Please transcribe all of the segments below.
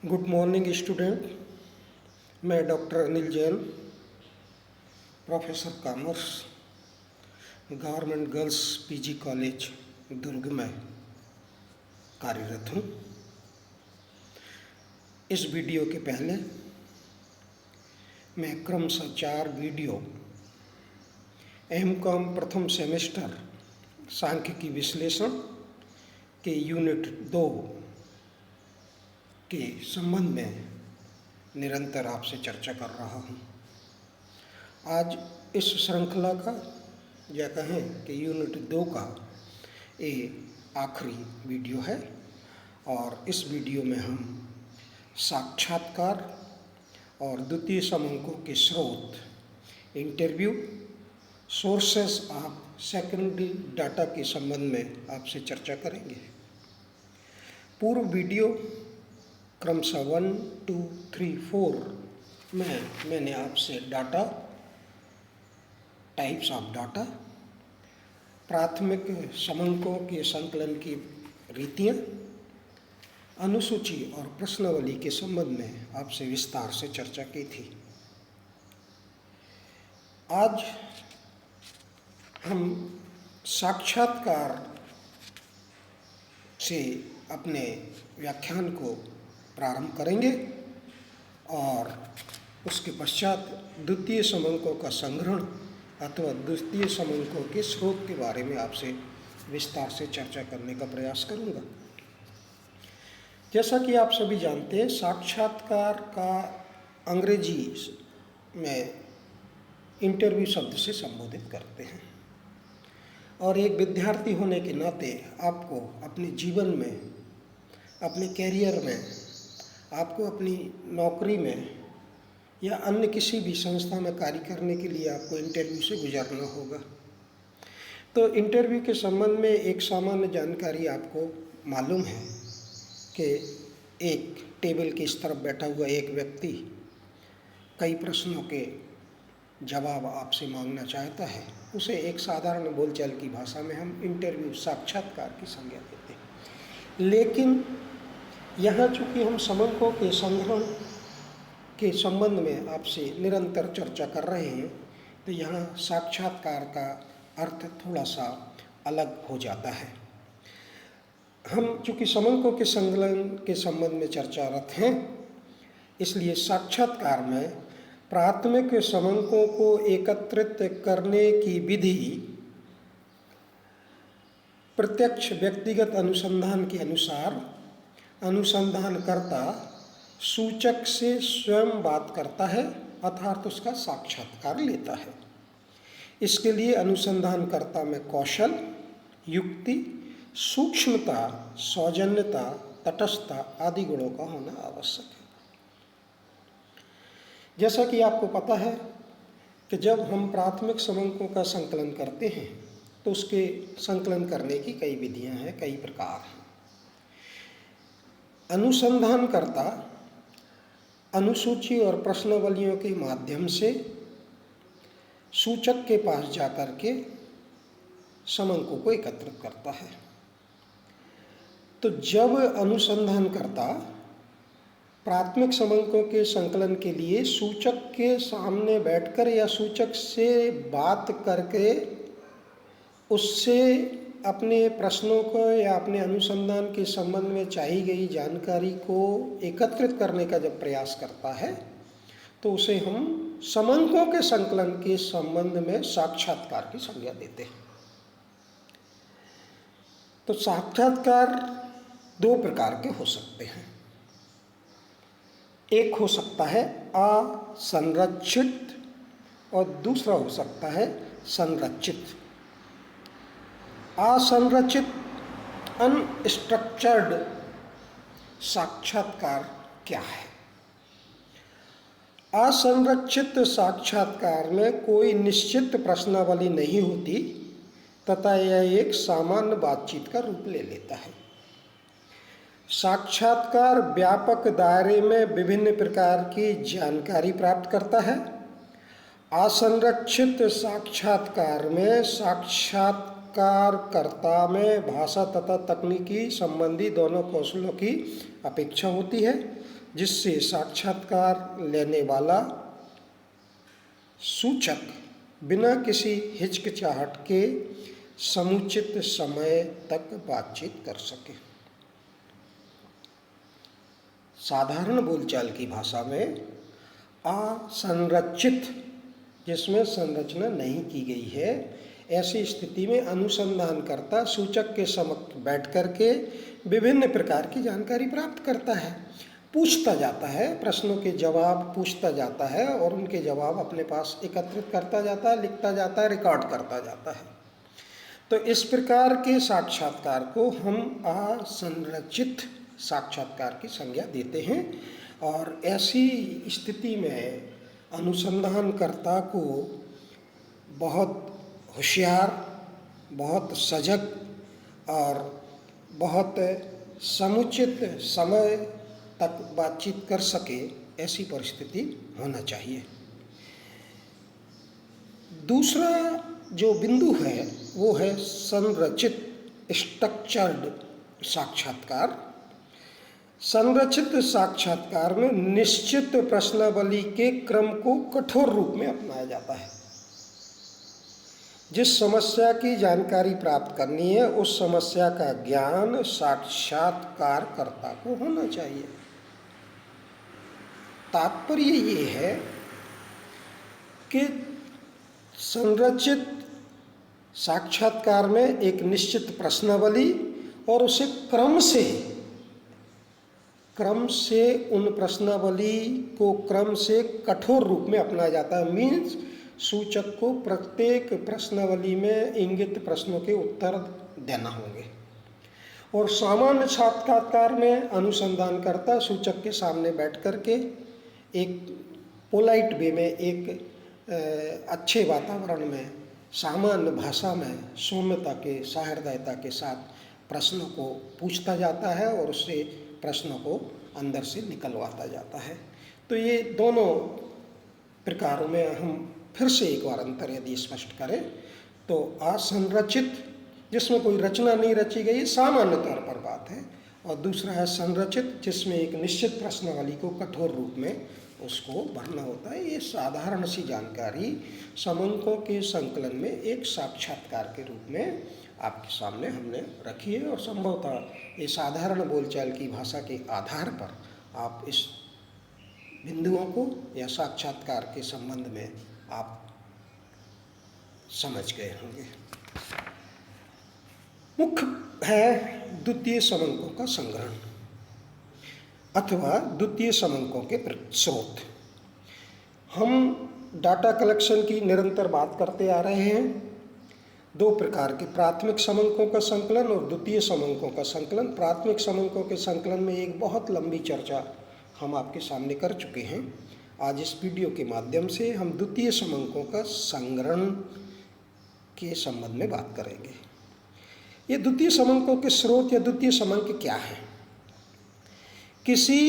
Good morning student. मैं doctor Anil Jain, professor commerce, government girls PG college Durg में कार्यरत हूँ। इस वीडियो के पहले मैं क्रमशः 4 वीडियो एमकॉम प्रथम सेमेस्टर सांख्यिकी विश्लेषण के यूनिट 2 के संबंध में निरंतर आपसे चर्चा कर रहा हूँ। आज इस श्रृंखला का या कहें कि यूनिट 2 का ये आखिरी वीडियो है और इस वीडियो में हम साक्षात्कार और द्वितीय समंकों के स्रोत, interview, sources of secondary data के संबंध में आपसे चर्चा करेंगे। पूर्व वीडियो क्रमशः 1, 2, 3, 4 में मैंने आपसे डाटा, टाइप्स ऑफ डाटा, प्राथमिक समंकों के संकलन की रीतियाँ, अनुसूची और प्रश्नावली के संबंध में आपसे विस्तार से चर्चा की थी। आज हम साक्षात्कार से अपने व्याख्यान को प्रारंभ करेंगे और उसके पश्चात द्वितीय समंकों का संग्रहण अथवा द्वितीय समंकों के स्रोत के बारे में आपसे विस्तार से चर्चा करने का प्रयास करूंगा। जैसा कि आप सभी जानते हैं, साक्षात्कार का अंग्रेजी में इंटरव्यू शब्द से संबोधित करते हैं और एक विद्यार्थी होने के नाते आपको अपने जीवन में, अपने कैरियर में, आपको अपनी नौकरी में या अन्य किसी भी संस्था में कार्य करने के लिए आपको इंटरव्यू से गुजरना होगा। तो इंटरव्यू के संबंध में एक सामान्य जानकारी आपको मालूम है कि एक टेबल की इस तरफ बैठा हुआ एक व्यक्ति कई प्रश्नों के जवाब आपसे मांगना चाहता है। उसे एक साधारण बोलचाल की भाषा में हम इंटरव्यू, साक्षात्कार की संज्ञा देते हैं। लेकिन यहाँ चूँकि हम समंकों के संग्रहण के संबंध में आपसे निरंतर चर्चा कर रहे हैं, तो यहाँ साक्षात्कार का अर्थ थोड़ा सा अलग हो जाता है। हम चूँकि समंकों के संकलन के संबंध में चर्चारत हैं, इसलिए साक्षात्कार में प्राथमिक समंकों को एकत्रित करने की विधि प्रत्यक्ष व्यक्तिगत अनुसंधान के अनुसार अनुसंधानकर्ता सूचक से स्वयं बात करता है अर्थात उसका साक्षात्कार लेता है। इसके लिए अनुसंधानकर्ता में कौशल, युक्ति, सूक्ष्मता, सौजन्यता, तटस्थता आदि गुणों का होना आवश्यक है। जैसा कि आपको पता है कि जब हम प्राथमिक समंकों का संकलन करते हैं तो उसके संकलन करने की कई विधियां हैं, कई प्रकार हैं। अनुसंधानकर्ता अनुसूची और प्रश्नावलियों के माध्यम से सूचक के पास जाकर के समंकों को एकत्रित करता है। तो जब अनुसंधानकर्ता प्राथमिक समंकों के संकलन के लिए सूचक के सामने बैठकर या सूचक से बात करके उससे अपने प्रश्नों को या अपने अनुसंधान के संबंध में चाहिए गई जानकारी को एकत्रित करने का जब प्रयास करता है तो उसे हम समंकों के संकलन के संबंध में साक्षात्कार की संज्ञा देते हैं। तो साक्षात्कार 2 प्रकार के हो सकते हैं। एक हो सकता है असंरचित और दूसरा हो सकता है संरचित। असंरचित, अनस्ट्रक्चर्ड साक्षात्कार क्या है? असंरचित साक्षात्कार में कोई निश्चित प्रश्नावली नहीं होती तथा यह एक सामान्य बातचीत का रूप ले लेता है। साक्षात्कार व्यापक दायरे में विभिन्न प्रकार की जानकारी प्राप्त करता है। असंरक्षित साक्षात्कार में साक्षात्कार साक्षात्कारकर्ता में भाषा तथा तकनीकी संबंधी दोनों कौशलों की अपेक्षा होती है, जिससे साक्षात्कार लेने वाला सूचक बिना किसी हिचकिचाहट के समुचित समय तक बातचीत कर सके। साधारण बोलचाल की भाषा में असंरचित, जिसमें संरचना नहीं की गई है, ऐसी स्थिति में अनुसंधानकर्ता सूचक के समक्ष बैठ करके विभिन्न प्रकार की जानकारी प्राप्त करता है, पूछता जाता है, प्रश्नों के जवाब पूछता जाता है और उनके जवाब अपने पास एकत्रित करता जाता है, लिखता जाता है, रिकॉर्ड करता जाता है। तो इस प्रकार के साक्षात्कार को हम असंरचित साक्षात्कार की संज्ञा देते हैं। और ऐसी स्थिति में अनुसंधानकर्ता को बहुत होशियार, बहुत सजग और बहुत समुचित समय तक बातचीत कर सके, ऐसी परिस्थिति होना चाहिए। दूसरा जो बिंदु है वो है संरचित, स्ट्रक्चर्ड साक्षात्कार। संरचित साक्षात्कार में निश्चित प्रश्नावली के क्रम को कठोर रूप में अपनाया जाता है। जिस समस्या की जानकारी प्राप्त करनी है उस समस्या का ज्ञान साक्षात्कारकर्ता को होना चाहिए। तात्पर्य ये है कि संरचित साक्षात्कार में एक निश्चित प्रश्नावली और उसे क्रम से उन प्रश्नावली को क्रम से कठोर रूप में अपनाया जाता है। मीन्स सूचक को प्रत्येक प्रश्नावली में इंगित प्रश्नों के उत्तर देना होंगे। और सामान्य साक्षात्कार में अनुसंधानकर्ता सूचक के सामने बैठ करके एक पोलाइट वे में, एक अच्छे वातावरण में, सामान्य भाषा में, सौम्यता के, सहृदयता के साथ प्रश्नों को पूछता जाता है और उससे प्रश्नों को अंदर से निकलवाता जाता है। तो ये दोनों प्रकारों में हम फिर से एक बार अंतर यदि स्पष्ट करें तो असंरचित, जिसमें कोई रचना नहीं रची गई, सामान्य तौर पर बात है, और दूसरा है संरचित, जिसमें एक निश्चित प्रश्नावली को कठोर रूप में उसको भरना होता है। ये साधारण सी जानकारी समंकों के संकलन में एक साक्षात्कार के रूप में आपके सामने हमने रखी है, और संभवतः ये साधारण बोलचाल की भाषा के आधार पर आप इस बिंदुओं को या साक्षात्कार के संबंध में आप समझ गए होंगे। मुख्य है द्वितीय समंकों का संग्रहण अथवा द्वितीय समंकों के स्रोत। हम डाटा कलेक्शन की निरंतर बात करते आ रहे हैं। दो प्रकार के, प्राथमिक समंकों का संकलन और द्वितीय समंकों का संकलन। प्राथमिक समंकों के संकलन में एक बहुत लंबी चर्चा हम आपके सामने कर चुके हैं। आज इस वीडियो के माध्यम से हम द्वितीय समंकों का संग्रहण के संबंध में बात करेंगे। ये द्वितीय समंकों के स्रोत या द्वितीय समंक क्या है? किसी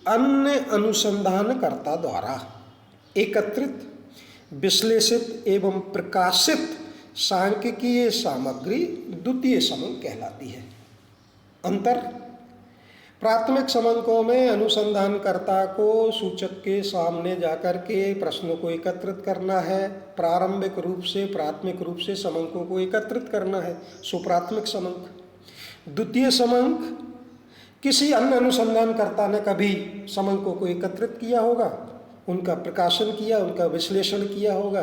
अन्य अनुसंधानकर्ता द्वारा एकत्रित, विश्लेषित एवं प्रकाशित सांख्यिकीय सामग्री द्वितीय समंक कहलाती है। अंतर, प्राथमिक समंकों में अनुसंधानकर्ता को सूचक के सामने जाकर के प्रश्नों को एकत्रित करना है, प्रारंभिक रूप से, प्राथमिक रूप से समंकों को एकत्रित करना है, सो प्राथमिक समंक। द्वितीय समंक, किसी अन्य अनुसंधानकर्ता ने कभी समंकों को एकत्रित किया होगा, उनका प्रकाशन किया, उनका विश्लेषण किया होगा,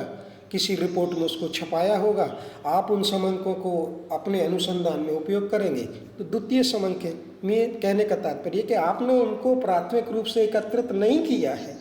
किसी रिपोर्ट में उसको छपाया होगा, आप उन समंकों को अपने अनुसंधान में उपयोग करेंगे। तो द्वितीय समंक में कहने का तात्पर्य कि आपने उनको प्राथमिक रूप से एकत्रित नहीं किया है,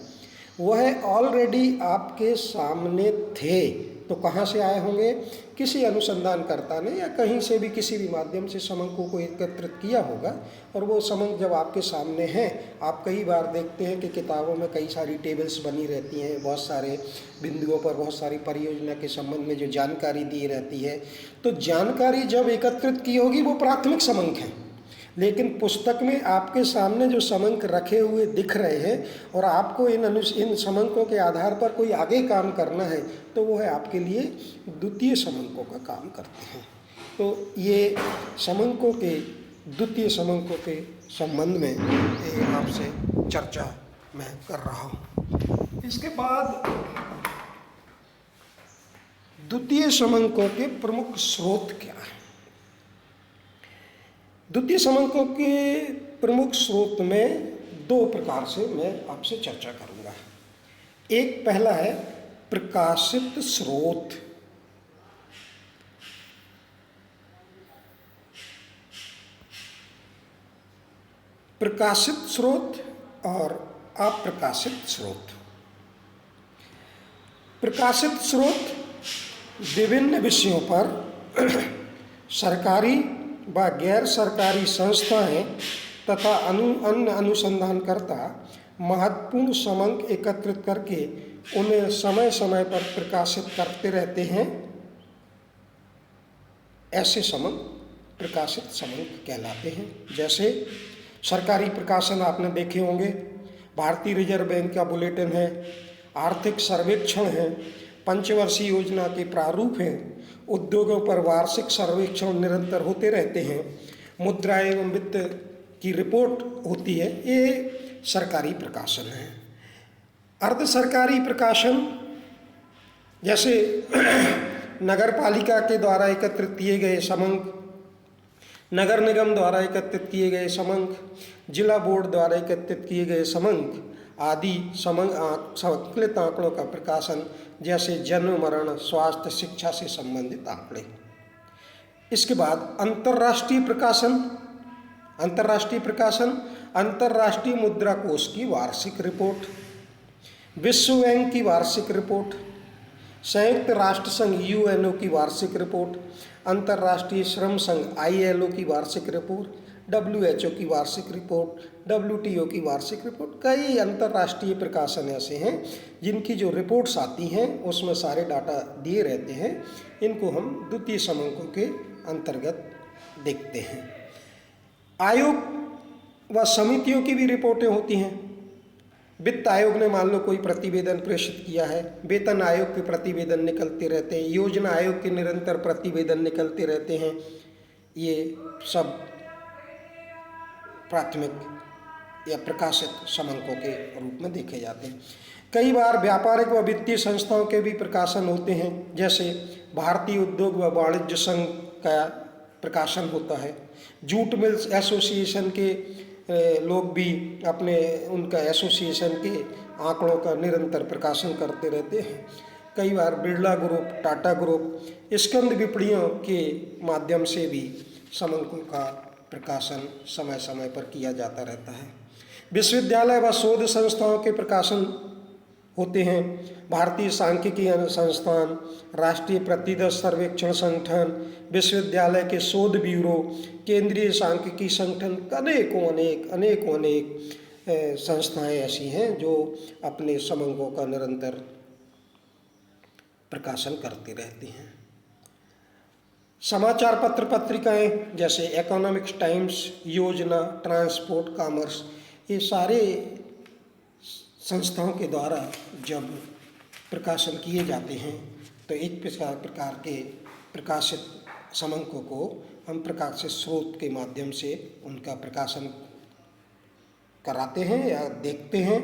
वह ऑलरेडी आपके सामने थे। तो कहाँ से आए होंगे? किसी अनुसंधानकर्ता ने या कहीं से भी, किसी भी माध्यम से समंकों को एकत्रित किया होगा। और वो समंक जब आपके सामने हैं, आप कई बार देखते हैं कि किताबों में कई सारी टेबल्स बनी रहती हैं, बहुत सारे बिंदुओं पर बहुत सारी परियोजना के संबंध में जो जानकारी दी रहती है। तो जानकारी जब एकत्रित की होगी वो प्राथमिक समंक है। लेकिन पुस्तक में आपके सामने जो समंक रखे हुए दिख रहे हैं और आपको इन समंकों के आधार पर कोई आगे काम करना है, तो वो है आपके लिए द्वितीय समंकों का काम करते हैं। तो ये समंकों के द्वितीय समंकों के संबंध में आपसे चर्चा मैं कर रहा हूँ। इसके बाद द्वितीय समंकों के प्रमुख स्रोत क्या है? द्वितीय समंकों के प्रमुख स्रोत में दो प्रकार से मैं आपसे चर्चा करूंगा। एक पहला है प्रकाशित स्रोत। प्रकाशित स्रोत और अप्रकाशित स्रोत। प्रकाशित स्रोत विभिन्न विषयों पर सरकारी व गैर सरकारी संस्थाएं तथा अन्य अनुसंधानकर्ता महत्वपूर्ण समंक एकत्रित करके उन्हें समय समय पर प्रकाशित करते रहते हैं। ऐसे समंक प्रकाशित समंक कहलाते हैं। जैसे सरकारी प्रकाशन आपने देखे होंगे, भारतीय रिजर्व बैंक का बुलेटिन है, आर्थिक सर्वेक्षण है, पंचवर्षीय योजना के प्रारूप हैं, उद्योगों पर वार्षिक सर्वेक्षण निरंतर होते रहते हैं, मुद्रा एवं वित्त की रिपोर्ट होती है। ये सरकारी प्रकाशन है। अर्ध सरकारी प्रकाशन जैसे नगर पालिका के द्वारा एकत्रित किए गए समंक, नगर निगम द्वारा एकत्रित किए गए समंक, जिला बोर्ड द्वारा एकत्रित किए गए समंक आदि संकलित आंकड़ों का प्रकाशन, जैसे जन्म मरण स्वास्थ्य शिक्षा से संबंधित आंकड़े। इसके बाद अंतर्राष्ट्रीय प्रकाशन। अंतर्राष्ट्रीय मुद्रा कोष की वार्षिक रिपोर्ट, विश्व बैंक की वार्षिक रिपोर्ट, संयुक्त राष्ट्र संघ यूएनओ की वार्षिक रिपोर्ट, अंतर्राष्ट्रीय श्रम संघ आईएलओ की वार्षिक रिपोर्ट, डब्ल्यूएचओ की वार्षिक रिपोर्ट, डब्ल्यूटीओ की वार्षिक रिपोर्ट। कई अंतर्राष्ट्रीय प्रकाशन ऐसे हैं जिनकी जो रिपोर्ट्स आती हैं उसमें सारे डाटा दिए रहते हैं। इनको हम द्वितीय समंकों के अंतर्गत देखते हैं। आयोग व समितियों की भी रिपोर्टें होती हैं। वित्त आयोग ने मान लो कोई प्रतिवेदन प्रेषित किया है, वेतन आयोग के प्रतिवेदन निकलते रहते हैं, योजना आयोग के निरंतर प्रतिवेदन निकलते रहते हैं। ये सब प्राथमिक या प्रकाशित समंकों के रूप में देखे जाते हैं। कई बार व्यापारिक व वित्तीय संस्थाओं के भी प्रकाशन होते हैं। जैसे भारतीय उद्योग व वाणिज्य संघ का प्रकाशन होता है। जूट मिल्स एसोसिएशन के लोग भी अपने उनका एसोसिएशन के आंकड़ों का निरंतर प्रकाशन करते रहते हैं। कई बार बिरला ग्रुप, टाटा ग्रुप, स्कंद विपणियों के माध्यम से भी समंकों का प्रकाशन समय समय पर किया जाता रहता है। विश्वविद्यालय व शोध संस्थाओं के प्रकाशन होते हैं। भारतीय सांख्यिकी संस्थान, राष्ट्रीय प्रतिदर्श सर्वेक्षण संगठन, विश्वविद्यालय के शोध ब्यूरो, केंद्रीय सांख्यिकी संगठन, अनेक संस्थाएं ऐसी हैं जो अपने समंकों का निरंतर प्रकाशन करती रहती हैं। समाचार पत्र पत्रिकाएं जैसे इकोनॉमिक्स टाइम्स, योजना, ट्रांसपोर्ट, कॉमर्स, ये सारे संस्थाओं के द्वारा जब प्रकाशन किए जाते हैं तो एक प्रकार के प्रकाशित समंकों को हम प्रकाशित स्रोत के माध्यम से उनका प्रकाशन कराते हैं या देखते हैं,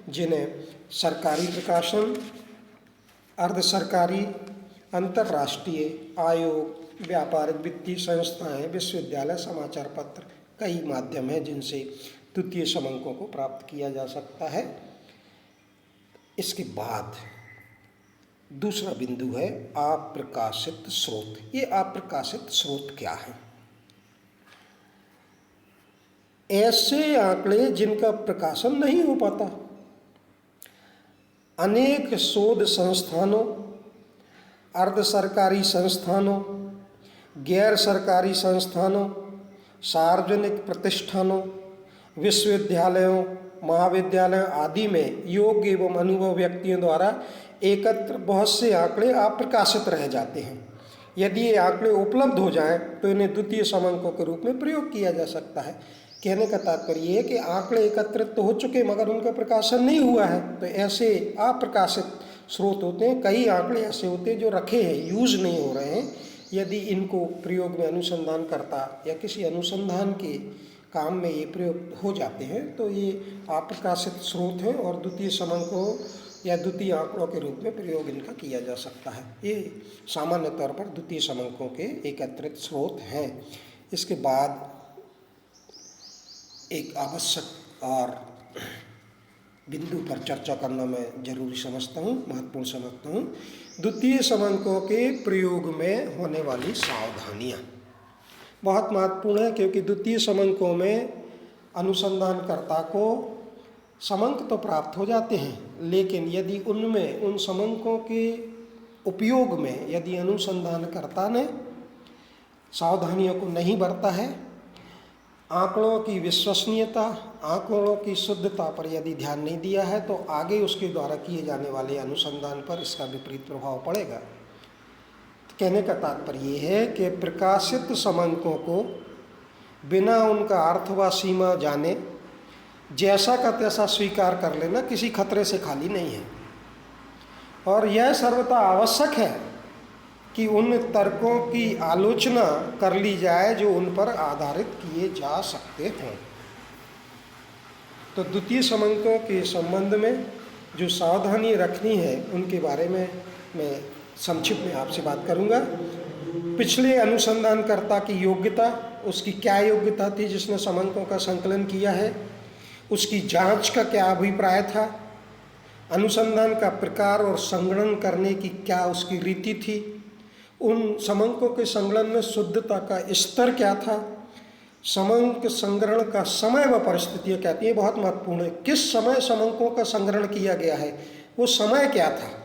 जिन्हें सरकारी प्रकाशन, अर्ध सरकारी, अंतर्राष्ट्रीय, आयोग, व्यापारिक वित्तीय संस्थाएं, विश्वविद्यालय, समाचार पत्र, कई माध्यम हैं जिनसे द्वितीय समंकों को प्राप्त किया जा सकता है। इसके बाद दूसरा बिंदु है अप्रकाशित स्रोत। ये अप्रकाशित स्रोत क्या है? ऐसे आंकड़े जिनका प्रकाशन नहीं हो पाता। अनेक शोध संस्थानों, अर्ध सरकारी संस्थानों, गैर सरकारी संस्थानों, सार्वजनिक प्रतिष्ठानों, विश्वविद्यालयों, महाविद्यालयों आदि में योग्य एवं अनुभव व्यक्तियों द्वारा एकत्र बहुत से आंकड़े अप्रकाशित रह जाते हैं। यदि ये आंकड़े उपलब्ध हो जाएं तो इन्हें द्वितीय समंकों के रूप में प्रयोग किया जा सकता है। कहने का तात्पर्य ये है कि आंकड़े एकत्रित तो हो चुके मगर उनका प्रकाशन नहीं हुआ है, तो ऐसे अप्रकाशित स्रोत होते हैं। कई आंकड़े ऐसे होते हैं जो रखे हैं, यूज नहीं हो रहे हैं, यदि इनको प्रयोग में अनुसंधानकर्ता या किसी अनुसंधान के काम में ये प्रयोग हो जाते हैं तो ये अप्रकाशित स्रोत हैं और द्वितीय समंकों या द्वितीय आंकड़ों के रूप में प्रयोग इनका किया जा सकता है। ये सामान्य तौर पर द्वितीय समंकों के एकत्रित स्रोत हैं। इसके बाद एक आवश्यक और बिंदु पर चर्चा करना मैं जरूरी समझता हूँ, महत्वपूर्ण समझता हूँ। द्वितीय समंकों के प्रयोग में होने वाली सावधानियाँ बहुत महत्वपूर्ण है, क्योंकि द्वितीय समंकों में अनुसंधानकर्ता को समंक तो प्राप्त हो जाते हैं, लेकिन यदि उनमें उन समंकों के उपयोग में यदि अनुसंधानकर्ता ने सावधानियों को नहीं बरता है, आंकड़ों की विश्वसनीयता, आंकड़ों की शुद्धता पर यदि ध्यान नहीं दिया है, तो आगे उसके द्वारा किए जाने वाले अनुसंधान पर इसका विपरीत प्रभाव पड़ेगा। तो कहने का तात्पर्य ये है कि प्रकाशित समंकों को बिना उनका अर्थ व सीमा जाने जैसा का तैसा स्वीकार कर लेना किसी खतरे से खाली नहीं है, और यह सर्वथा आवश्यक है कि उन तर्कों की आलोचना कर ली जाए जो उन पर आधारित किए जा सकते हैं। तो द्वितीय समंकों के संबंध में जो सावधानी रखनी है उनके बारे में मैं संक्षिप्त में आपसे बात करूंगा। पिछले अनुसंधानकर्ता की योग्यता, उसकी क्या योग्यता थी जिसने समंकों का संकलन किया है, उसकी जांच का क्या अभिप्राय था, अनुसंधान का प्रकार और संगणन करने की क्या उसकी रीति थी, उन समंकों के संगणन में शुद्धता का स्तर क्या था, समंक संग्रहण का समय व परिस्थितियाँ क्या थी, ये बहुत महत्वपूर्ण है। किस समय समंकों का संग्रहण किया गया है, वो समय क्या था।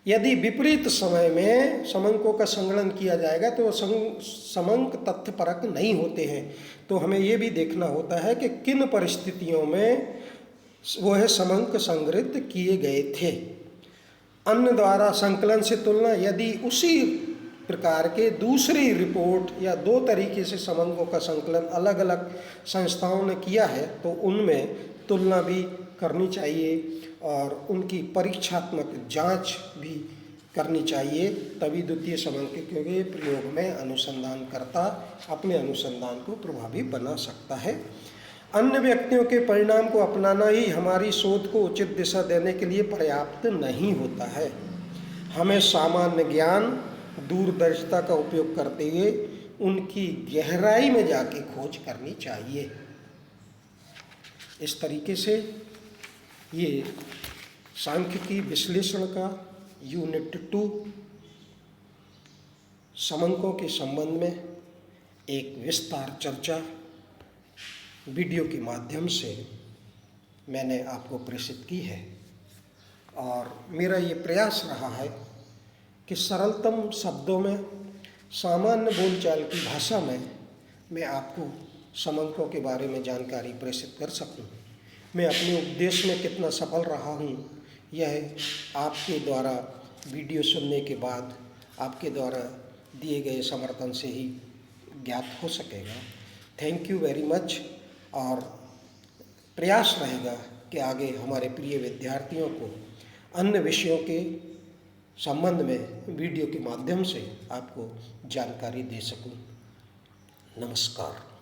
यदि विपरीत समय में समंकों का संगणन किया जाएगा तो समंक तथ्यपरक नहीं होते हैं। तो हमें ये भी देखना होता है कि किन परिस्थितियों में वह समंक संग्रहित किए गए थे। अन्य द्वारा संकलन से तुलना, यदि उसी प्रकार के दूसरी रिपोर्ट या दो तरीके से समंकों का संकलन अलग अलग संस्थाओं ने किया है तो उनमें तुलना भी करनी चाहिए और उनकी परीक्षात्मक जांच भी करनी चाहिए, तभी द्वितीय समंकों के प्रयोग में अनुसंधानकर्ता अपने अनुसंधान को प्रभावी बना सकता है। अन्य व्यक्तियों के परिणाम को अपनाना ही हमारी शोध को उचित दिशा देने के लिए पर्याप्त नहीं होता है। हमें सामान्य ज्ञान, दूरदर्शिता का उपयोग करते हुए उनकी गहराई में जाके खोज करनी चाहिए। इस तरीके से ये सांख्यिकी विश्लेषण का यूनिट 2 समंकों के संबंध में एक विस्तार चर्चा वीडियो के माध्यम से मैंने आपको प्रेषित की है, और मेरा ये प्रयास रहा है कि सरलतम शब्दों में, सामान्य बोलचाल की भाषा में मैं आपको समंकों के बारे में जानकारी प्रेषित कर सकूं। मैं अपने उपदेश में कितना सफल रहा हूं, यह आपके द्वारा वीडियो सुनने के बाद आपके द्वारा दिए गए समर्थन से ही ज्ञात हो सकेगा। Thank you very much. और प्रयास रहेगा कि आगे हमारे प्रिय विद्यार्थियों को अन्य विषयों के संबंध में वीडियो के माध्यम से आपको जानकारी दे सकूं। नमस्कार।